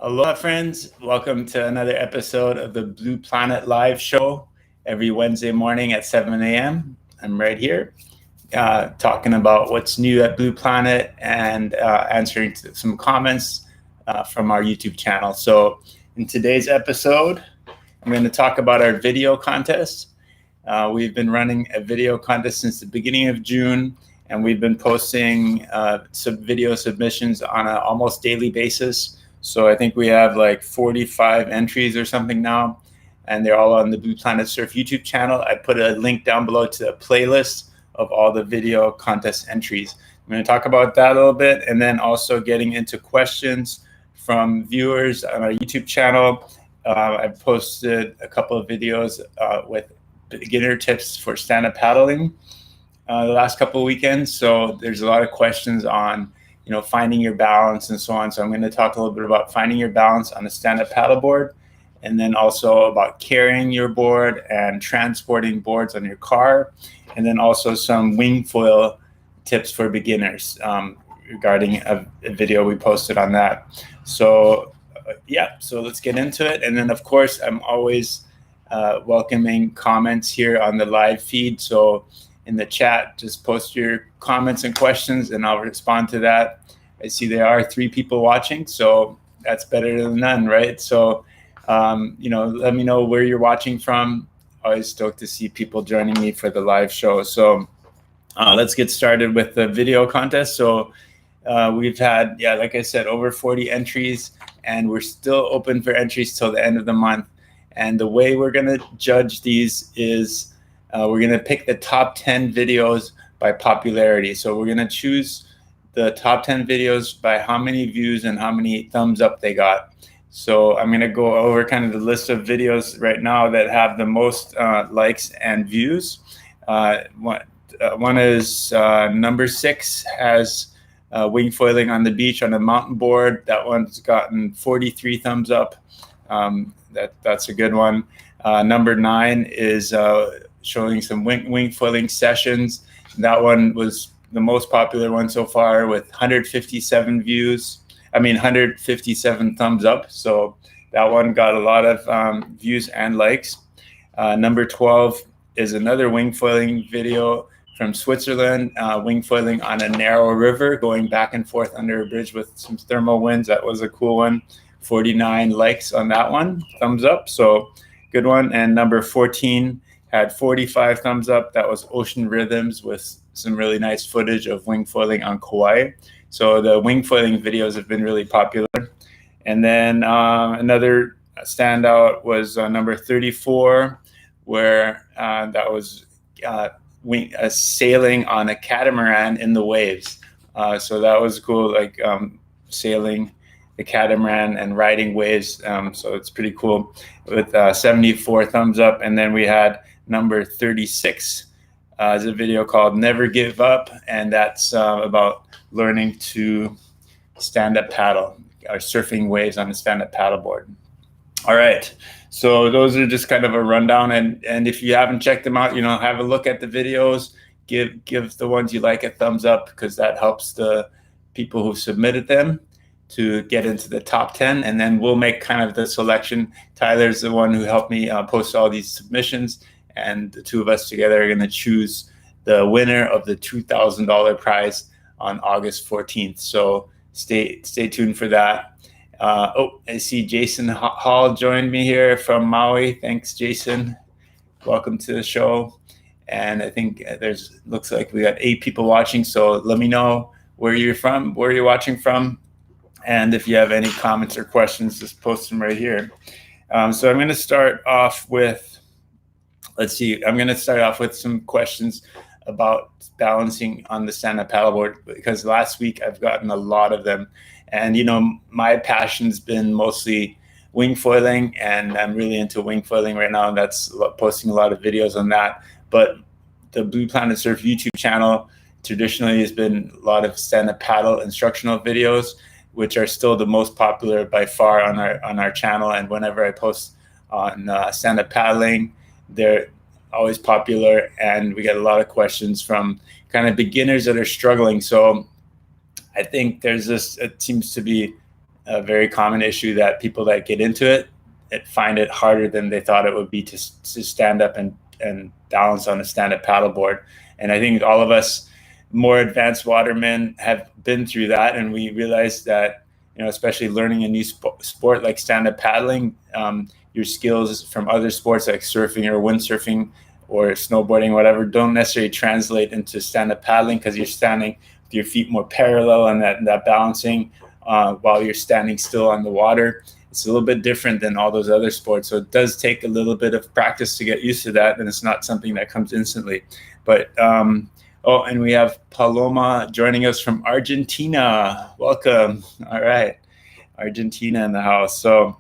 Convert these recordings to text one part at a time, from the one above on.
Aloha, friends. Welcome to another episode of the Blue Planet Live Show every Wednesday morning at 7 a.m. I'm right here talking about what's new at Blue Planet and answering some comments from our YouTube channel. So in today's episode, I'm going to talk about our video contest. We've been running a video contest since the beginning of June, and we've been posting some video submissions on an almost daily basis. So I think we have like 45 entries or something now, and they're all on the Blue Planet Surf YouTube channel. I put a link down below to a playlist of all the video contest entries. I'm going to talk about that a little bit, and then also getting into questions from viewers on our YouTube channel. I've posted a couple of videos with beginner tips for stand-up paddling the last couple of weekends. So there's a lot of questions on finding your balance and so on. So I'm going to talk a little bit about finding your balance on a stand-up paddleboard, and then also about carrying your board and transporting boards on your car, and then also some wing foil tips for beginners regarding a video we posted on that. So so let's get into it. And then of course, I'm always welcoming comments here on the live feed. So in the chat, just post your comments and questions and I'll respond to that. I see there are 3 people watching, so that's better than none, right? So, let me know where you're watching from. Always stoked to see people joining me for the live show. So let's get started with the video contest. So we've had, like I said, over 40 entries, and we're still open for entries till the end of the month. And the way we're going to judge these is we're going to pick the top 10 videos by popularity. So we're going to choose the top 10 videos by how many views and how many thumbs up they got. So I'm going to go over kind of the list of videos right now that have the most likes and views. One is number 6, has wing foiling on the beach on a mountain board. That one's gotten 43 thumbs up. That's a good one. Number 9 is showing some wing foiling sessions. That one was the most popular one so far with 157 thumbs up. So that one got a lot of views and likes. Number 12 is another wing foiling video from Switzerland, wing foiling on a narrow river, going back and forth under a bridge with some thermal winds. That was a cool one. 49 likes on that one, thumbs up. So good one. And number 14 had 45 thumbs up. That was Ocean Rhythms with some really nice footage of wing foiling on Kauai. So the wing foiling videos have been really popular. And then another standout was number 34, where that was sailing on a catamaran in the waves. So that was cool, like sailing the catamaran and riding waves. So it's pretty cool with 74 thumbs up. And then we had number 36 is a video called Never Give Up. And that's about learning to stand-up paddle or surfing waves on a stand-up paddleboard. All right. So those are just kind of a rundown. And if you haven't checked them out, have a look at the videos, give the ones you like a thumbs up, because that helps the people who submitted them to get into the top 10, and then we'll make kind of the selection. Tyler's the one who helped me post all these submissions, and the 2 of us together are going to choose the winner of the $2,000 prize on August 14th. So stay tuned for that. I see Jason Hall joined me here from Maui. Thanks, Jason. Welcome to the show. And I think looks like we got 8 people watching. So let me know where you're from, where you're watching from. And if you have any comments or questions, just post them right here. So I'm going to start off with, I'm going to start off with some questions about balancing on the stand-up paddleboard, because last week I've gotten a lot of them. And, my passion's been mostly wing foiling, and I'm really into wing foiling right now. And that's posting a lot of videos on that. But the Blue Planet Surf YouTube channel traditionally has been a lot of stand-up paddle instructional videos, which are still the most popular by far on our channel. And whenever I post on stand-up paddling, they're always popular, and we get a lot of questions from kind of beginners that are struggling. So I think it seems to be a very common issue that people that get into it find it harder than they thought it would be to stand up and balance on a stand-up paddleboard. And I think all of us more advanced watermen have been through that, and we realized that, especially learning a new sport like stand-up paddling, your skills from other sports like surfing or windsurfing or snowboarding, whatever, don't necessarily translate into stand-up paddling, because you're standing with your feet more parallel and that balancing while you're standing still on the water. It's a little bit different than all those other sports. So it does take a little bit of practice to get used to that, and it's not something that comes instantly. But and we have Paloma joining us from Argentina. Welcome. All right, Argentina in the house. So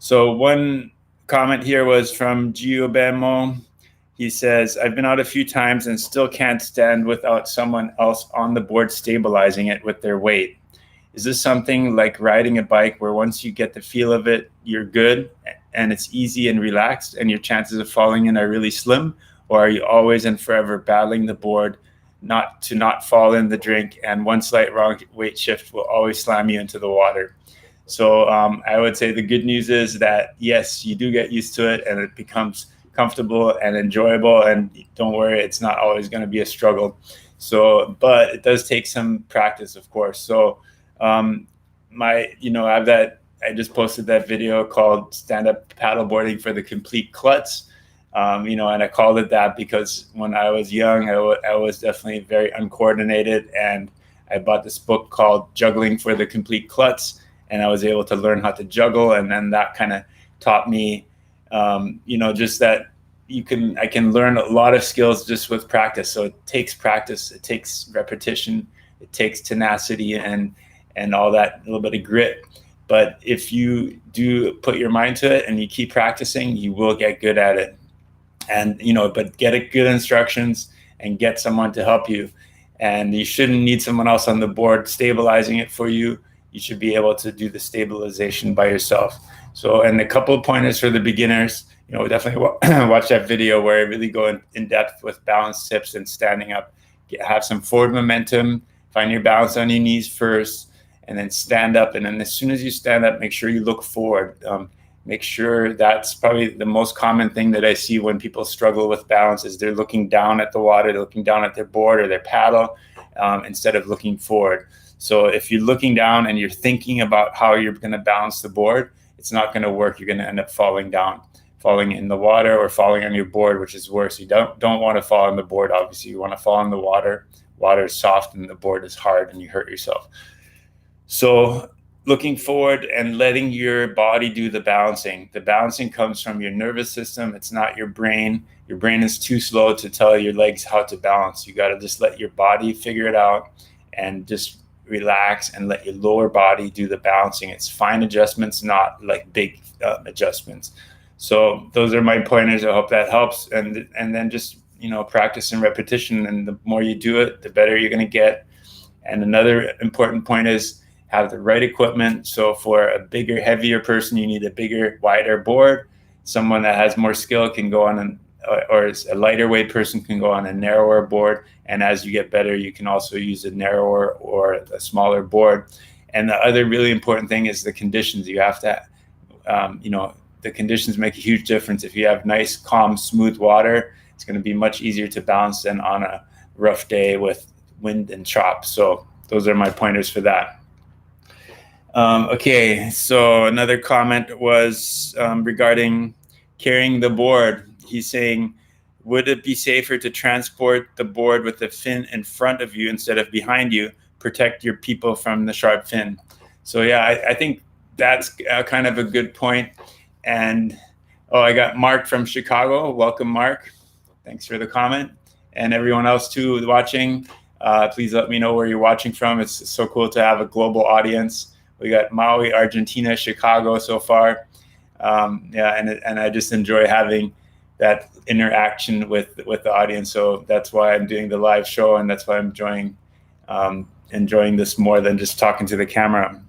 one comment here was from Giobemo. He says, I've been out a few times and still can't stand without someone else on the board stabilizing it with their weight. Is this something like riding a bike where once you get the feel of it, you're good and it's easy and relaxed and your chances of falling in are really slim? Or are you always and forever battling the board not fall in the drink, and one slight wrong weight shift will always slam you into the water? So I would say the good news is that, yes, you do get used to it and it becomes comfortable and enjoyable, and don't worry, it's not always going to be a struggle. So, but it does take some practice, of course. So I just posted that video called Stand Up Paddleboarding for the Complete Klutz. And I called it that because when I was young, I was definitely very uncoordinated, and I bought this book called Juggling for the Complete Klutz, and I was able to learn how to juggle. And then that kind of taught me, just that I can learn a lot of skills just with practice. So it takes practice, it takes repetition, it takes tenacity and all that, a little bit of grit. But if you do put your mind to it and you keep practicing, you will get good at it. And, but get good instructions and get someone to help you. And you shouldn't need someone else on the board stabilizing it for you. You should be able to do the stabilization by yourself. So, and a couple of pointers for the beginners, definitely watch that video where I really go in depth with balance tips and standing up. Have some forward momentum, find your balance on your knees first, and then stand up. And then as soon as you stand up, make sure you look forward. Make sure that's probably the most common thing that I see when people struggle with balance is they're looking down at the water, they're looking down at their board or their paddle instead of looking forward. So if you're looking down and you're thinking about how you're going to balance the board, it's not going to work. You're going to end up falling in the water or falling on your board, which is worse. You don't want to fall on the board, obviously. You want to fall on the water. Water is soft and the board is hard and you hurt yourself. So looking forward and letting your body do the balancing. The balancing comes from your nervous system. It's not your brain. Your brain is too slow to tell your legs how to balance. You got to just let your body figure it out and just relax and let your lower body do the balancing. It's fine adjustments, not like big adjustments. So those are my pointers. I hope that helps. And then just, practice and repetition. And the more you do it, the better you're going to get. And another important point is have the right equipment. So for a bigger, heavier person, you need a bigger, wider board. Someone that has more skill can go on or a lighter weight person can go on a narrower board. And as you get better, you can also use a narrower or a smaller board. And the other really important thing is the conditions. You have to, the conditions make a huge difference. If you have nice, calm, smooth water, it's going to be much easier to balance than on a rough day with wind and chop. So those are my pointers for that. Okay, so another comment was regarding carrying the board. He's saying, would it be safer to transport the board with the fin in front of you instead of behind you, protect your people from the sharp fin? So yeah, I think that's kind of a good point. And I got Mark from Chicago. Welcome, Mark. Thanks for the comment. And everyone else too watching, please let me know where you're watching from. It's so cool to have a global audience. We got Maui, Argentina, Chicago so far. And I just enjoy having that interaction with the audience. So that's why I'm doing the live show, and that's why I'm enjoying this more than just talking to the camera.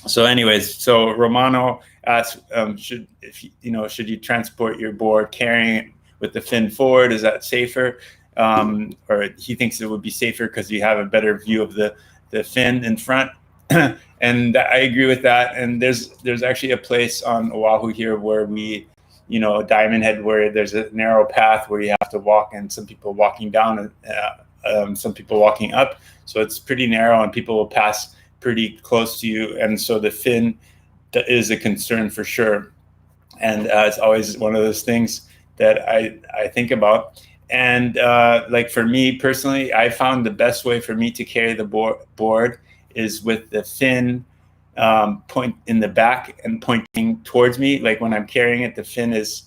So anyways, so Romano asked, should you transport your board carrying it with the fin forward? Is that safer? Or he thinks it would be safer because you have a better view of the fin in front. And I agree with that. And there's actually a place on Oahu here where we, Diamond Head, where there's a narrow path where you have to walk, and some people walking down, some people walking up. So it's pretty narrow, and people will pass pretty close to you. And so the fin is a concern for sure. And it's always one of those things that I think about. And like for me personally, I found the best way for me to carry the board is with the fin point in the back and pointing towards me. Like when I'm carrying it, the fin is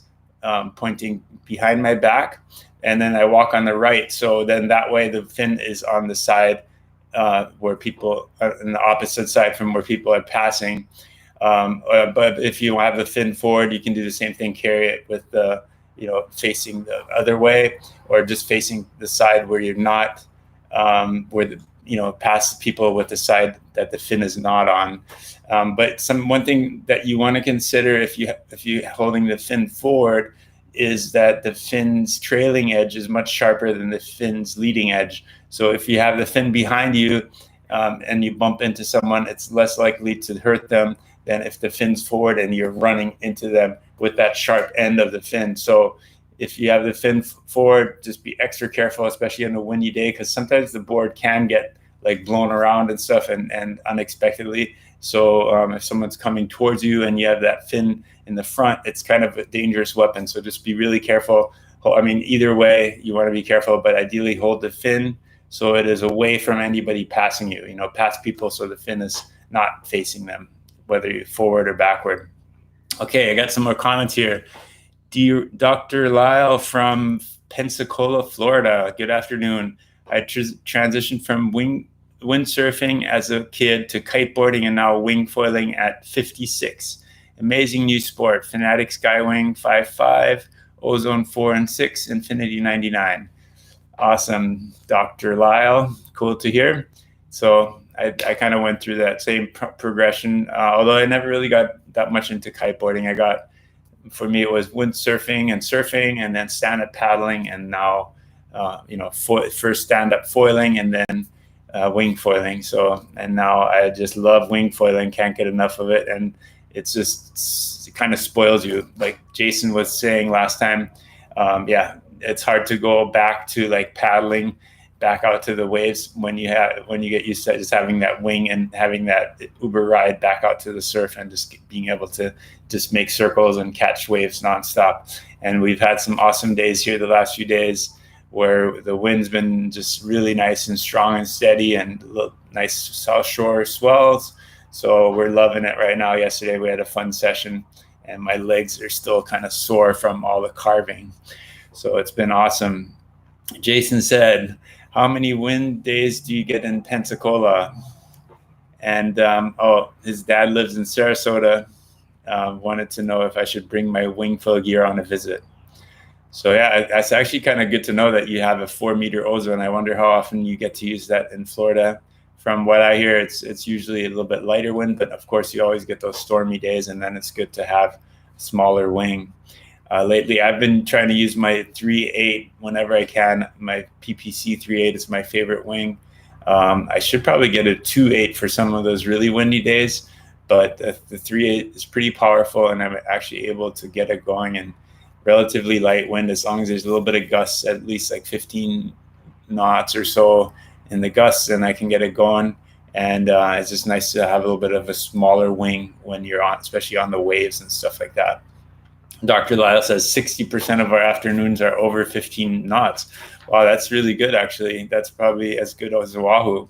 pointing behind my back, and then I walk on the right. So then that way the fin is on the side where people on the opposite side from where people are passing. But if you have the fin forward, you can do the same thing, carry it with the, facing the other way, or just facing the side where you're not, where the, past people with the side that the fin is not on. But one thing that you want to consider if you're holding the fin forward is that the fin's trailing edge is much sharper than the fin's leading edge. So if you have the fin behind you and you bump into someone, it's less likely to hurt them than if the fin's forward and you're running into them with that sharp end of the fin. So if you have the fin forward, just be extra careful, especially on a windy day, because sometimes the board can get like blown around and stuff and unexpectedly. So if someone's coming towards you and you have that fin in the front, it's kind of a dangerous weapon. So just be really careful. I mean, either way, you want to be careful, but ideally hold the fin so it is away from anybody passing you, past people, so the fin is not facing them, whether you're forward or backward. Okay, I got some more comments here. Dr. Lyle from Pensacola, Florida. Good afternoon. I transitioned from windsurfing as a kid to kiteboarding and now wing foiling at 56. Amazing new sport. Fanatic Skywing 5.5, Ozone 4 and 6, Infinity 99. Awesome, Dr. Lyle. Cool to hear. So I kind of went through that same progression, although I never really got that much into kiteboarding. For me, it was windsurfing and surfing, and then stand-up paddling, and now, first stand-up foiling, and then wing foiling. So, and now I just love wing foiling, can't get enough of it, and it kind of spoils you. Like Jason was saying last time, it's hard to go back to like paddling back out to the waves when you get used to just having that wing and having that Uber ride back out to the surf and just being able to just make circles and catch waves nonstop. And we've had some awesome days here the last few days where the wind's been just really nice and strong and steady, and nice South Shore swells. So we're loving it right now. Yesterday we had a fun session, and my legs are still kind of sore from all the carving. So it's been awesome. Jason said, how many wind days do you get in Pensacola? And his dad lives in Sarasota. Wanted to know if I should bring my wing foil gear on a visit. So yeah, that's actually kind of good to know that you have a 4-meter ozone. I wonder how often you get to use that in Florida. From what I hear, it's usually a little bit lighter wind, but of course you always get those stormy days, and then it's good to have a smaller wing. Lately, I've been trying to use my 3.8 whenever I can. My PPC 3.8 is my favorite wing. I should probably get a 2.8 for some of those really windy days, but the 3.8 is pretty powerful, and I'm actually able to get it going in relatively light wind as long as there's a little bit of gusts, at least like 15 knots or so in the gusts, and I can get it going. And it's just nice to have a little bit of a smaller wing when you're on, especially on the waves and stuff like that. Dr. Lyle says 60% of our afternoons are over 15 knots. Wow, that's really good, actually. That's probably as good as Oahu.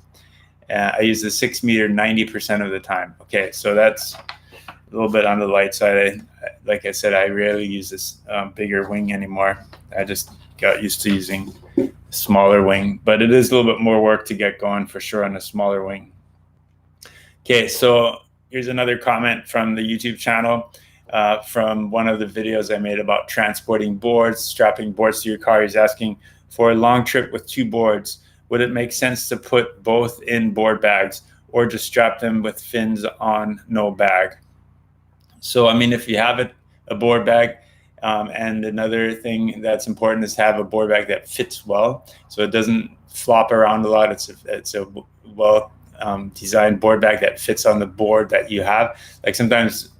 I use the 6-meter 90% of the time. Okay, so that's a little bit on the light side. Like I said, I rarely use this bigger wing anymore. I just got used to using a smaller wing, but it is a little bit more work to get going for sure on a smaller wing. Okay, so here's another comment from the YouTube channel. From one of the videos I made about transporting boards, strapping boards to your car. He's asking, for a long trip with 2 boards, would it make sense to put both in board bags or just strap them with fins on, no bag? So, I mean, if you have a board bag, and another thing that's important is to have a board bag that fits well, so it doesn't flop around a lot. It's a well designed board bag that fits on the board that you have. Like sometimes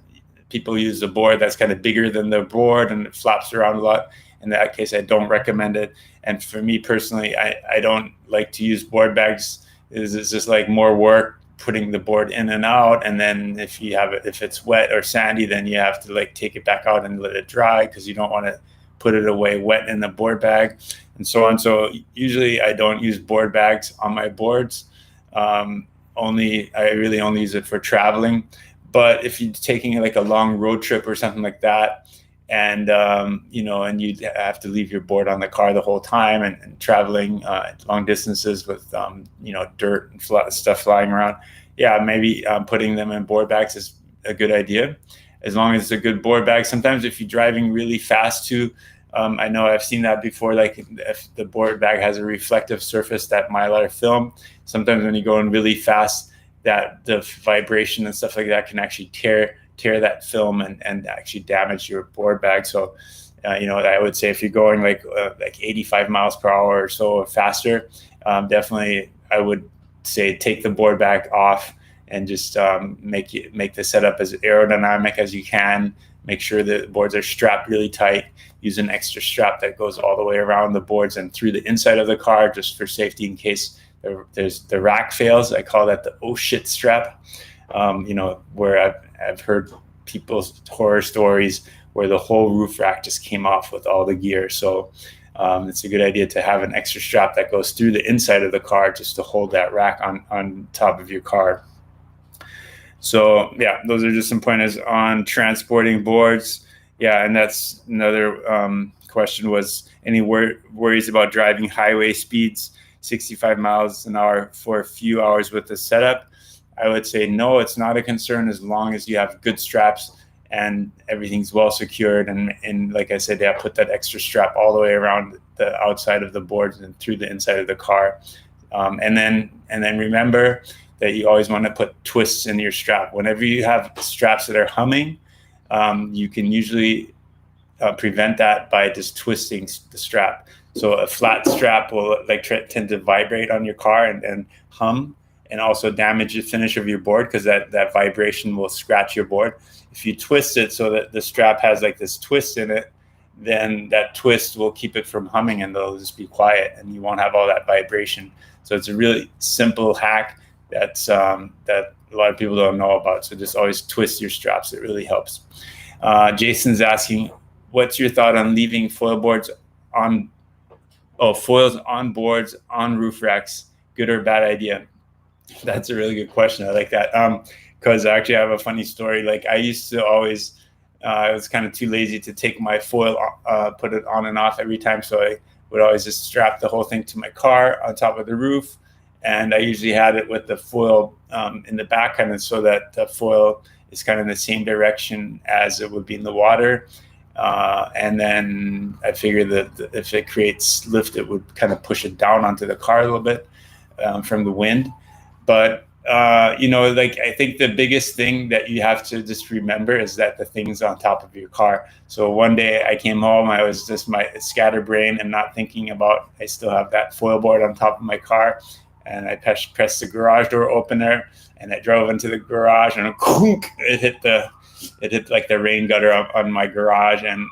people use a board that's kind of bigger than the board and it flaps around a lot. In that case, I don't recommend it. And for me personally, I don't like to use board bags. It's just like more work putting the board in and out. And then if it's wet or sandy, then you have to like take it back out and let it dry because you don't want to put it away wet in the board bag and so on. So usually I don't use board bags on my boards. I really only use it for traveling. But if you're taking like a long road trip or something like that, and and you have to leave your board on the car the whole time and traveling long distances with dirt and stuff flying around, maybe putting them in board bags is a good idea, as long as it's a good board bag. Sometimes if you're driving really fast too, I know I've seen that before, like if the board bag has a reflective surface, that Mylar film, sometimes when you're going really fast, that the vibration and stuff like that can actually tear that film and actually damage your board bag. So, I would say if you're going like 85 miles per hour or so or faster, definitely I would say take the board bag off and just make the setup as aerodynamic as you can. Make sure the boards are strapped really tight. Use an extra strap that goes all the way around the boards and through the inside of the car, just for safety in case there's the rack fails. I call that the oh shit strap. Where I've heard people's horror stories where the whole roof rack just came off with all the gear. So it's a good idea to have an extra strap that goes through the inside of the car just to hold that rack on top of your car. So those are just some pointers on transporting boards. And that's another question was, any worries about driving highway speeds 65 miles an hour for a few hours with the setup? I would say no, it's not a concern as long as you have good straps and everything's well secured. And like I said, put that extra strap all the way around the outside of the boards and through the inside of the car. And then remember that you always want to put twists in your strap. Whenever you have straps that are humming, you can usually prevent that by just twisting the strap. So a flat strap will tend to vibrate on your car and hum, and also damage the finish of your board because that vibration will scratch your board. If you twist it so that the strap has like this twist in it, then that twist will keep it from humming and they'll just be quiet and you won't have all that vibration. So it's a really simple hack that a lot of people don't know about. So just always twist your straps. It really helps. Jason's asking, what's your thought on leaving foils on boards on roof racks? Good or bad idea? That's a really good question. I like that. Because actually I have a funny story. Like I used to always, I was kind of too lazy to take my foil, put it on and off every time. So I would always just strap the whole thing to my car on top of the roof. And I usually had it with the foil in the back, kind of so that the foil is kind of in the same direction as it would be in the water. And then I figured that if it creates lift, it would kind of push it down onto the car a little bit from the wind. But, I think the biggest thing that you have to just remember is that the thing's on top of your car. So one day I came home, I was just my scatterbrain and not thinking about, I still have that foil board on top of my car. And I pressed the garage door opener and I drove into the garage and it hit like the rain gutter on my garage. And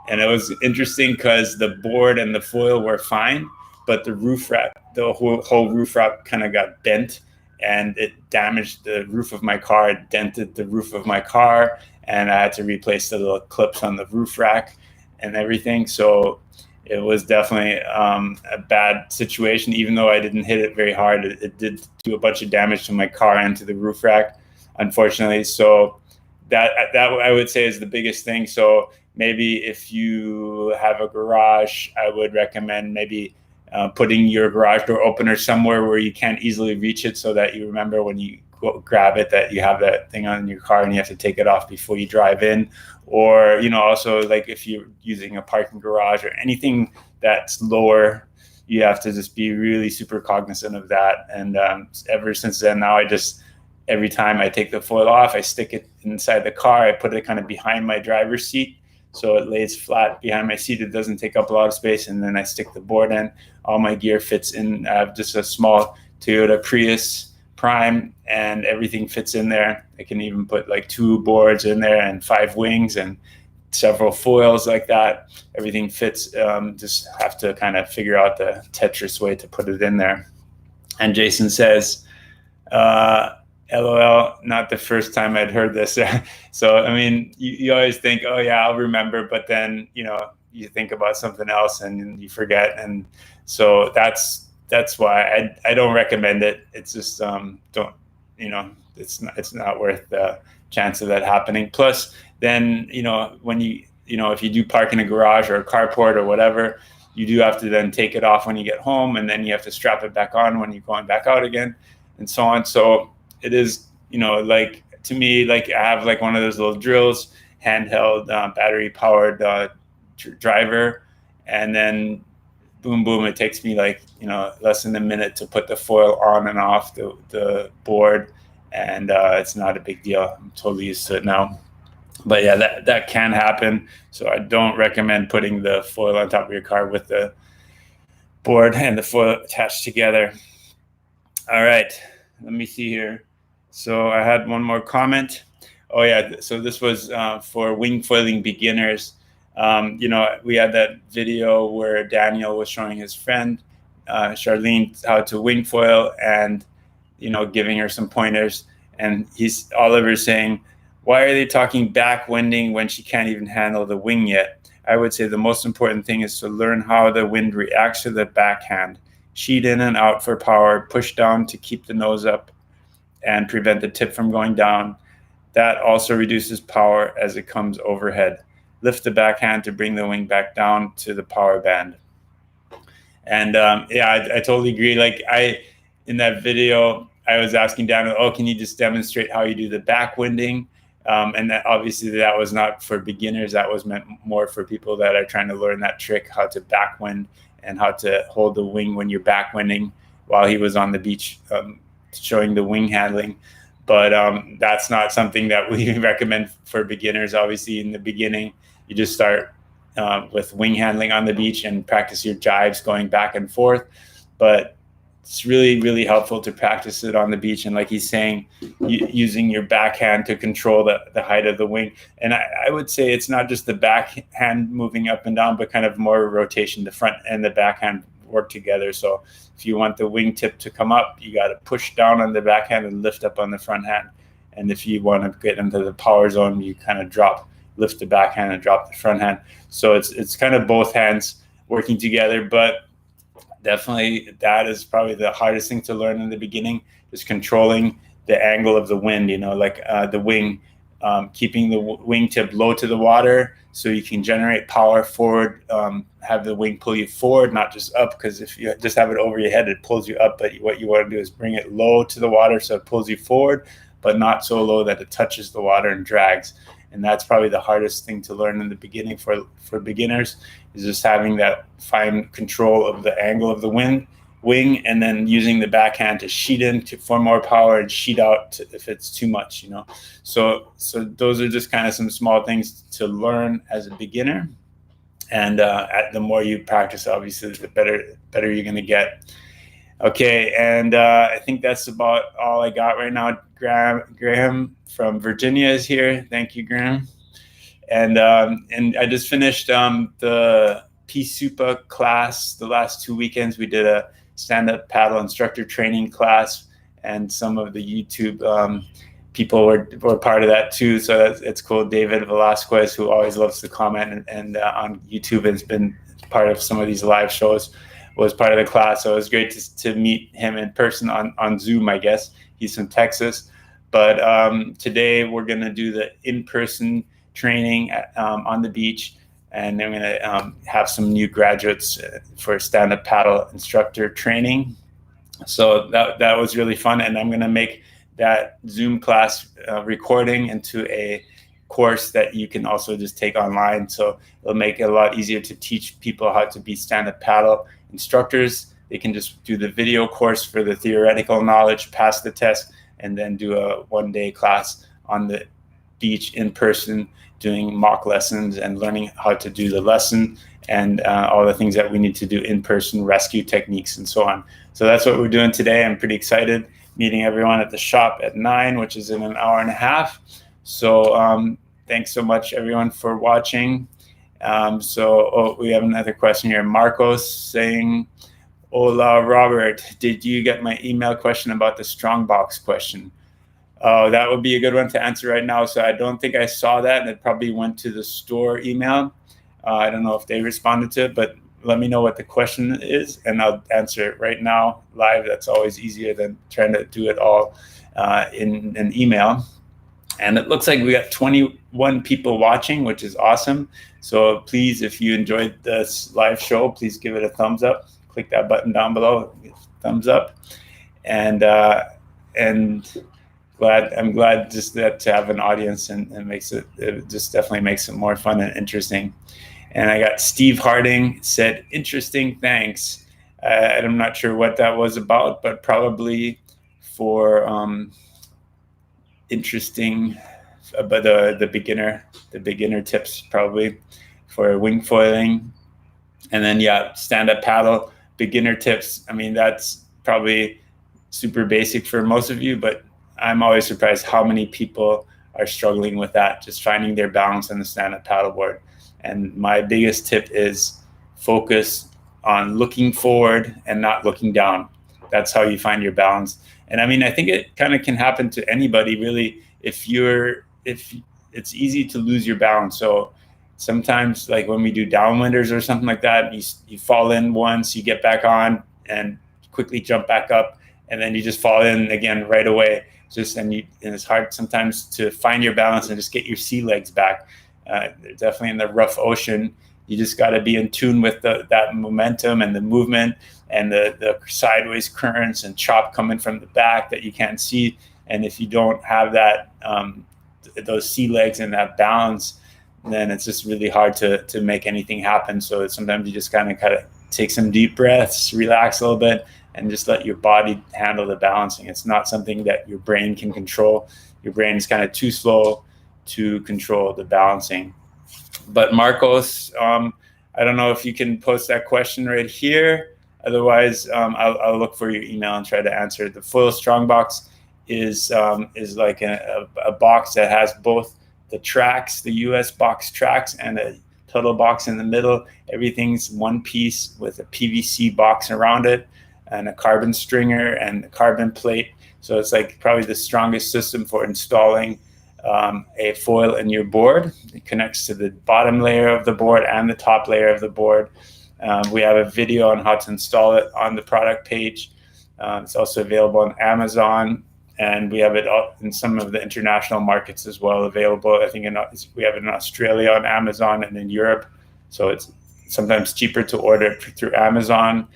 it was interesting because the board and the foil were fine, but the roof rack, the whole roof rack kind of got bent and it damaged the roof of my car. It dented the roof of my car and I had to replace the little clips on the roof rack and everything. So it was definitely a bad situation. Even though I didn't hit it very hard, it did do a bunch of damage to my car and to the roof rack, unfortunately. So that I would say is the biggest thing. So maybe if you have a garage, I would recommend maybe putting your garage door opener somewhere where you can't easily reach it, so that you remember when you go grab it that you have that thing on your car and you have to take it off before you drive in. Or, also like if you're using a parking garage or anything that's lower, you have to just be really super cognizant of that. And ever since then, now every time I take the foil off, I stick it inside the car. I put it kind of behind my driver's seat, so it lays flat behind my seat. It doesn't take up a lot of space. And then I stick the board in. All my gear fits in. I have just a small Toyota Prius Prime, and everything fits in there. I can even put like 2 boards in there and 5 wings and several foils like that. Everything fits. Just have to kind of figure out the Tetris way to put it in there. And Jason says, LOL, not the first time I'd heard this. So, I mean, you always think, oh yeah, I'll remember, but then, you think about something else and you forget. And so that's why I don't recommend it. It's just, it's not worth the chance of that happening. Plus then, when if you do park in a garage or a carport or whatever, you do have to then take it off when you get home, and then you have to strap it back on when you're going back out again, and so on. So it is, like, to me, like, I have like one of those little drills, handheld, battery powered driver, and then boom, boom, it takes me like, less than a minute to put the foil on and off the board, and it's not a big deal. I'm totally used to it now. But yeah, that can happen. So I don't recommend putting the foil on top of your car with the board and the foil attached together. All right, let me see here. So I had one more comment. Oh yeah, so this was for wing foiling beginners. We had that video where Daniel was showing his friend Charlene how to wing foil, and giving her some pointers. And Oliver's saying, why are they talking backwinding when she can't even handle the wing yet? I would say the most important thing is to learn how the wind reacts to the backhand. Sheet in and out for power, push down to keep the nose up and prevent the tip from going down. That also reduces power as it comes overhead. Lift the backhand to bring the wing back down to the power band. And I totally agree. Like in that video, I was asking Daniel, can you just demonstrate how you do the backwinding? And that obviously that was not for beginners. That was meant more for people that are trying to learn that trick, how to backwind and how to hold the wing when you're backwinding, while he was on the beach showing the wing handling. But that's not something that we recommend for beginners. Obviously, in the beginning, you just start with wing handling on the beach and practice your jibes going back and forth. But it's really, really helpful to practice it on the beach. And like he's saying, using your backhand to control the height of the wing. And I would say it's not just the backhand moving up and down, but kind of more rotation. The front and the backhand work together. So if you want the wingtip to come up, you got to push down on the backhand and lift up on the front hand. And if you want to get into the power zone, you kind of lift the backhand and drop the front hand. So it's kind of both hands working together. But definitely that is probably the hardest thing to learn in the beginning, is controlling the angle of the wind, the wing, keeping the wingtip low to the water so you can generate power forward, have the wing pull you forward, not just up, because if you just have it over your head, it pulls you up. But what you want to do is bring it low to the water so it pulls you forward, but not so low that it touches the water and drags. And that's probably the hardest thing to learn in the beginning for beginners, is just having that fine control of the angle of the wing, and then using the backhand to sheet in for more power and sheet out if it's too much, So those are just kind of some small things to learn as a beginner. And the more you practice, obviously, the better you're going to get. Okay, and I think that's about all I got right now. Graham from Virginia is here. Thank you, Graham. And I just finished the P-SUPA class. The last 2 weekends, we did a stand-up paddle instructor training class, and some of the YouTube people were part of that too. So it's cool. David Velasquez, who always loves to comment and on YouTube has been part of some of these live shows, was part of the class. So it was great to meet him in person on Zoom, I guess. He's from Texas. But today we're going to do the in-person training on the beach. And I'm going to have some new graduates for stand-up paddle instructor training. So that was really fun. And I'm going to make that Zoom class recording into a course that you can also just take online. So it'll make it a lot easier to teach people how to be stand-up paddle instructors. They can just do the video course for the theoretical knowledge, pass the test, and then do a one-day class on the beach in person, doing mock lessons and learning how to do the lesson and all the things that we need to do in person, rescue techniques and so on. So that's what we're doing today. I'm pretty excited, meeting everyone at the shop at 9, which is in an hour and a half. So thanks so much, everyone, for watching. We have another question here. Marcos saying, "Hola, Robert. Did you get my email question about the Strongbox question?" Oh, that would be a good one to answer right now. So I don't think I saw that, and it probably went to the store email. I don't know if they responded to it, but let me know what the question is, and I'll answer it right now live. That's always easier than trying to do it all in an email. And it looks like we got 21 people watching, which is awesome. So please, if you enjoyed this live show, please give it a thumbs up. Click that button down below, thumbs up. And I'm glad just that to have an audience and it just definitely makes it more fun and interesting. And I got Steve Harding said, "Interesting, thanks." And I'm not sure what that was about, but probably for interesting, but the beginner tips probably for wing foiling. And then stand-up paddle beginner tips. I mean, that's probably super basic for most of you, but I'm always surprised how many people are struggling with that, just finding their balance on the stand-up paddleboard. And my biggest tip is focus on looking forward and not looking down. That's how you find your balance. And I mean, I think it kind of can happen to anybody, really. If it's easy to lose your balance. So sometimes, like when we do downwinders or something like that, you fall in once, you get back on and quickly jump back up, and then you just fall in again right away. And it's hard sometimes to find your balance and just get your sea legs back. Definitely in the rough ocean, you just got to be in tune with that momentum and the movement and the sideways currents and chop coming from the back that you can't see. And if you don't have that, those sea legs and that balance, then it's just really hard to make anything happen. So sometimes you just kind of take some deep breaths, relax a little bit, and just let your body handle the balancing. It's not something that your brain can control. Your brain is kind of too slow to control the balancing. But Marcos, I don't know if you can post that question right here. Otherwise, I'll look for your email and try to answer it. The Foil Strongbox is like a box that has both the tracks, the US box tracks, and a total box in the middle. Everything's one piece with a PVC box around it and a carbon stringer and a carbon plate. So it's like probably the strongest system for installing a foil in your board. It connects to the bottom layer of the board and the top layer of the board. We have a video on how to install it on the product page. It's also available on Amazon, and we have it in some of the international markets as well available. I think we have it in Australia on Amazon and in Europe. So it's sometimes cheaper to order it through Amazon,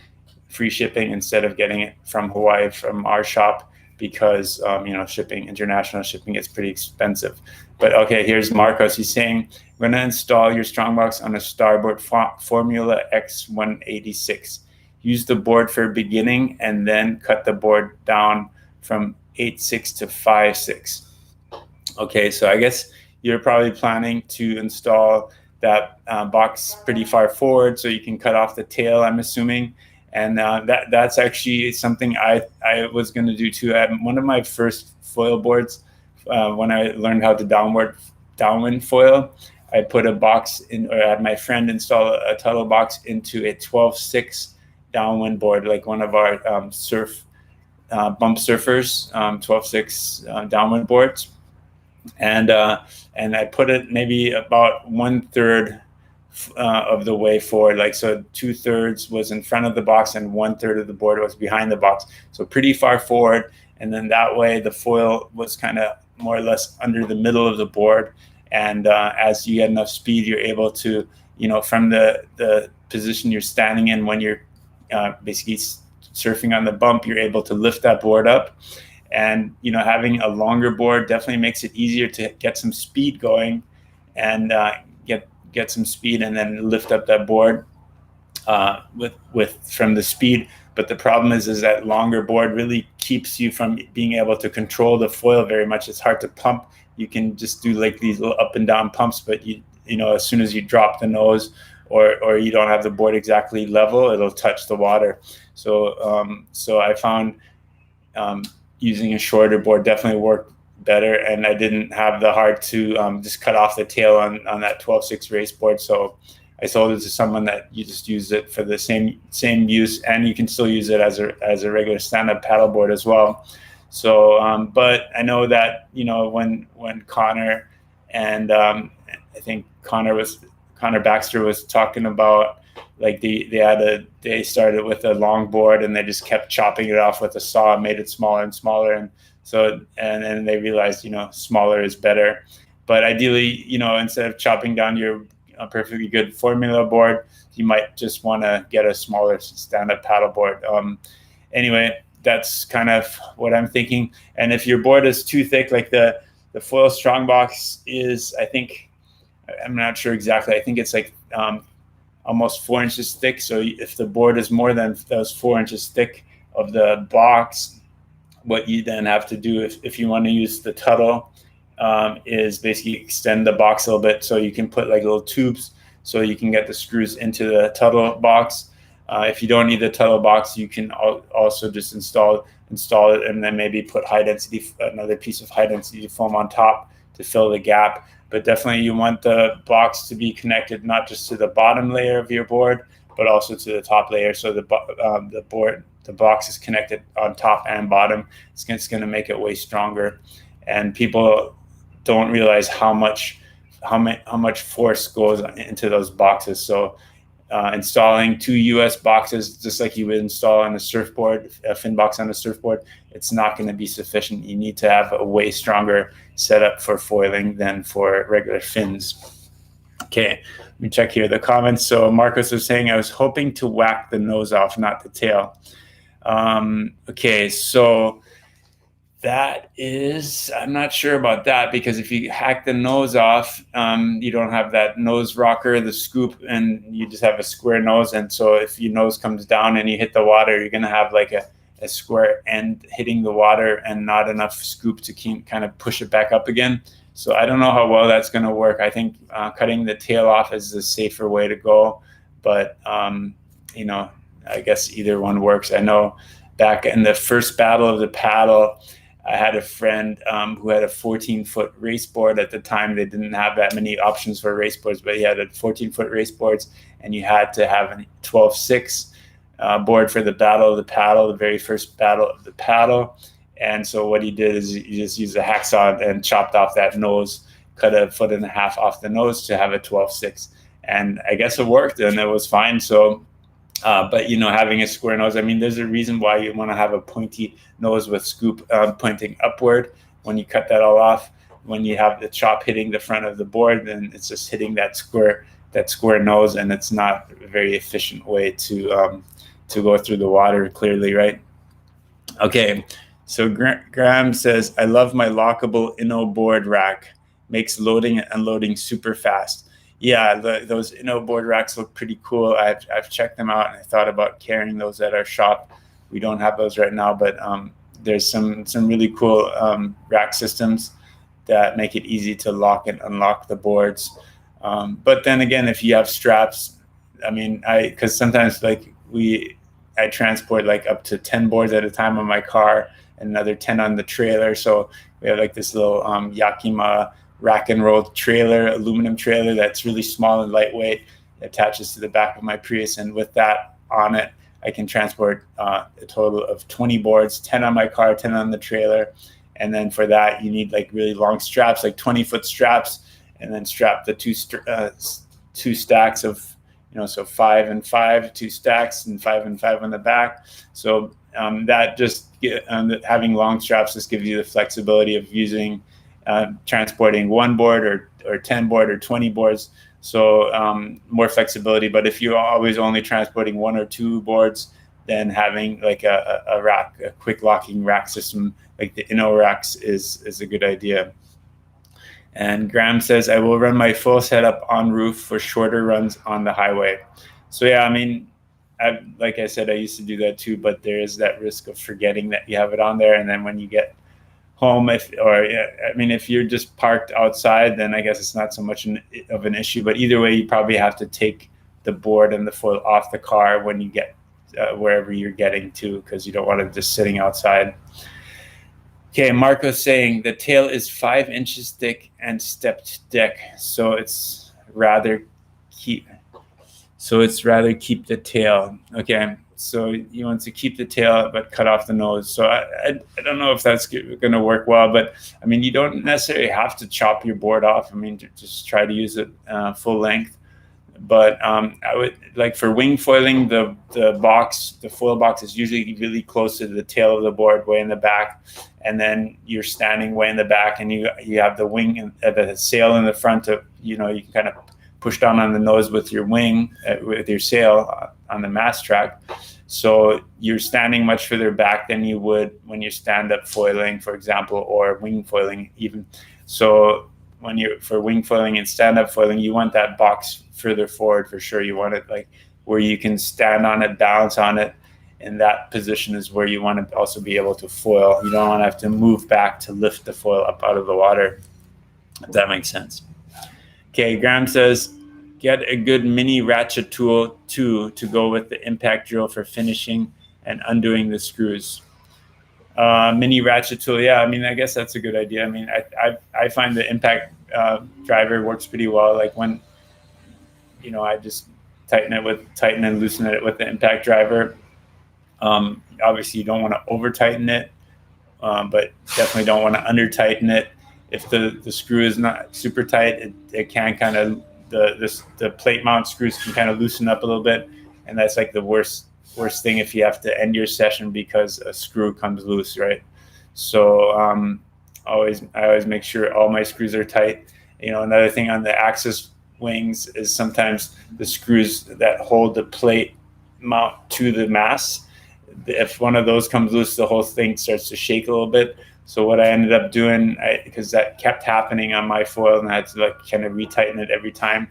free shipping, instead of getting it from Hawaii from our shop, because international shipping is pretty expensive. But okay, here's Marcos. He's saying, "I'm going to install your Strongbox on a starboard Formula X186. Use the board for beginning and then cut the board down from 8.6 to 5.6. Okay, so I guess you're probably planning to install that box pretty far forward so you can cut off the tail, I'm assuming. And that's actually something I was going to do too. At one of my first foil boards, when I learned how to downwind foil, I put a box in, or had my friend install a tuttle box into a 12.6 downwind board, like one of our bump surfers, 12.6 downwind boards. And I put it maybe about 1/3 of the way forward, like, so 2/3 was in front of the box and 1/3 of the board was behind the box, so pretty far forward. And then that way the foil was kind of more or less under the middle of the board, and as you get enough speed, you're able to, from the position you're standing in when you're basically surfing on the bump, you're able to lift that board up. And having a longer board definitely makes it easier to get some speed going and get some speed, and then lift up that board with from the speed But the problem is that longer board really keeps you from being able to control the foil very much. It's hard to pump. You can just do like these little up and down pumps, but you know, as soon as you drop the nose or you don't have the board exactly level, it'll touch the water. So I found using a shorter board definitely worked better, and I didn't have the heart to just cut off the tail on that 12.6 race board. So I sold it to someone that you just use it for the same use, and you can still use it as a regular stand-up paddleboard as well. So, but I know that, you know, when Connor and I think Connor Baxter was talking about, like they started with a long board and they just kept chopping it off with a saw and made it smaller and smaller, and then they realized, you know, smaller is better. But ideally, you know, instead of chopping down your perfectly good formula board, you might just want to get a smaller stand-up paddleboard. Anyway, that's kind of what I'm thinking. And if your board is too thick, like the foil strongbox is, I think, I'm not sure exactly, I think it's like almost 4 inches thick. So if the board is more than those 4 inches thick of the box, what you then have to do if you want to use the Tuttle is basically extend the box a little bit, so you can put like little tubes so you can get the screws into the Tuttle box. If you don't need the Tuttle box, you can also just install it and then maybe put another piece of high density foam on top to fill the gap. But definitely you want the box to be connected not just to the bottom layer of your board, but also to the top layer. So the box is connected on top and bottom. It's going to make it way stronger. And people don't realize how much force goes into those boxes. So installing 2 US boxes, just like you would install on a surfboard, a fin box on a surfboard, it's not going to be sufficient. You need to have a way stronger setup for foiling than for regular fins. Okay, let me check here the comments. So Marcos was saying, I was hoping to whack the nose off, not the tail. Okay, so that is, I'm not sure about that, because if you hack the nose off, you don't have that nose rocker, the scoop, and you just have a square nose. And so if your nose comes down and you hit the water, you're going to have like a square end hitting the water and not enough scoop to kind of push it back up again. So I don't know how well that's going to work. I think cutting the tail off is the safer way to go. But, you know, I guess either one works. I know back in the first battle of the paddle, I had a friend who had a 14-foot race board. At the time, they didn't have that many options for race boards, but he had a 14-foot race boards, and you had to have a 12.6 board for the battle of the paddle, the very first battle of the paddle. And so what he did is he just used a hacksaw and chopped off that nose, cut 1.5 feet off the nose to have a 12.6. And I guess it worked, and it was fine. So but, you know, having a square nose, I mean, there's a reason why you want to have a pointy nose with scoop pointing upward when you cut that all off. When you have the chop hitting the front of the board, then it's just hitting that square nose, and it's not a very efficient way to go through the water clearly, right? Okay, so Graham says, I love my lockable Inno board rack. Makes loading and unloading super fast. Yeah, those Inno board racks look pretty cool. I've checked them out, and I thought about carrying those at our shop. We don't have those right now, but there's some really cool rack systems that make it easy to lock and unlock the boards. But then again, if you have straps, I mean, because sometimes like I transport like up to 10 boards at a time on my car and another 10 on the trailer. So we have like this little Yakima rack and roll trailer, aluminum trailer that's really small and lightweight. It attaches to the back of my Prius, and with that on it, I can transport a total of 20 boards, 10 on my car, 10 on the trailer. And then for that, you need like really long straps, like 20-foot straps, and then strap the two stacks of, you know, so 5 and 5, 2 stacks, and 5 and 5 on the back. So that just having long straps just gives you the flexibility of using transporting 1 board or 10 board or 20 boards. So more flexibility. But if you're always only transporting 1 or 2 boards, then having like a rack, a quick locking rack system like the Inno racks is a good idea. And Graham says, I will run my full setup on roof for shorter runs on the highway. So yeah, I mean, like I said, I used to do that too, but there is that risk of forgetting that you have it on there. And then when you get home, if you're just parked outside, then I guess it's not so much of an issue. But either way, you probably have to take the board and the foil off the car when you get wherever you're getting to, because you don't want it just sitting outside. Okay, Marco's saying the tail is 5 inches thick and stepped deck, so it's rather keep the tail. Okay, so he wants to keep the tail but cut off the nose. So I don't know if that's going to work well, but I mean, you don't necessarily have to chop your board off. I mean, just try to use it full length. But I would, like, for wing foiling, the foil box is usually really close to the tail of the board, way in the back, and then you're standing way in the back, and you have the wing and the sail in the front of, you can kind of push down on the nose with your wing, with your sail on the mast track. So you're standing much further back than you would when you stand up foiling, for example, or wing foiling even. So for wing foiling and stand up foiling, you want that box further forward for sure. You want it like where you can stand on it, balance on it. And that position is where you want to also be able to foil. You don't want to have to move back to lift the foil up out of the water, if that makes sense. Okay, Graham says, get a good mini ratchet tool too to go with the impact drill for finishing and undoing the screws. Mini ratchet tool, yeah. I mean, I guess that's a good idea. I mean, I find the impact driver works pretty well. Like when, I just tighten and loosen it with the impact driver. Obviously, you don't want to over tighten it, but definitely don't want to under tighten it. If the screw is not super tight, it can kind of, the plate mount screws can kind of loosen up a little bit, and that's like the worst thing if you have to end your session because a screw comes loose, right? So I always make sure all my screws are tight. Another thing on the axis wings is sometimes the screws that hold the plate mount to the mast, if one of those comes loose, the whole thing starts to shake a little bit. So what I ended up doing, because that kept happening on my foil, and I had to kind of retighten it every time.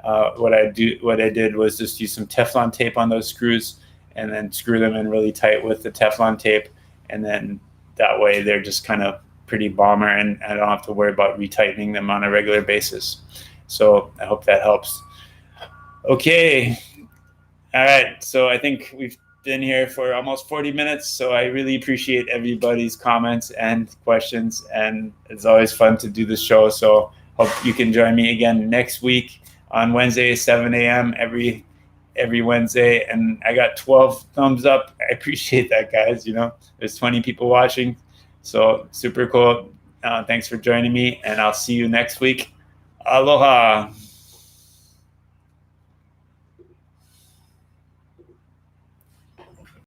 What I did was just use some Teflon tape on those screws, and then screw them in really tight with the Teflon tape, and then that way they're just kind of pretty bomber, and I don't have to worry about retightening them on a regular basis. So I hope that helps. Okay, all right. So I think we've been here for almost 40 minutes, so I really appreciate everybody's comments and questions, and it's always fun to do the show. So hope you can join me again next week on Wednesday, 7 a.m. every Wednesday. And I got 12 thumbs up. I appreciate that, guys. There's 20 people watching, so super cool. Thanks for joining me, and I'll see you next week. Aloha.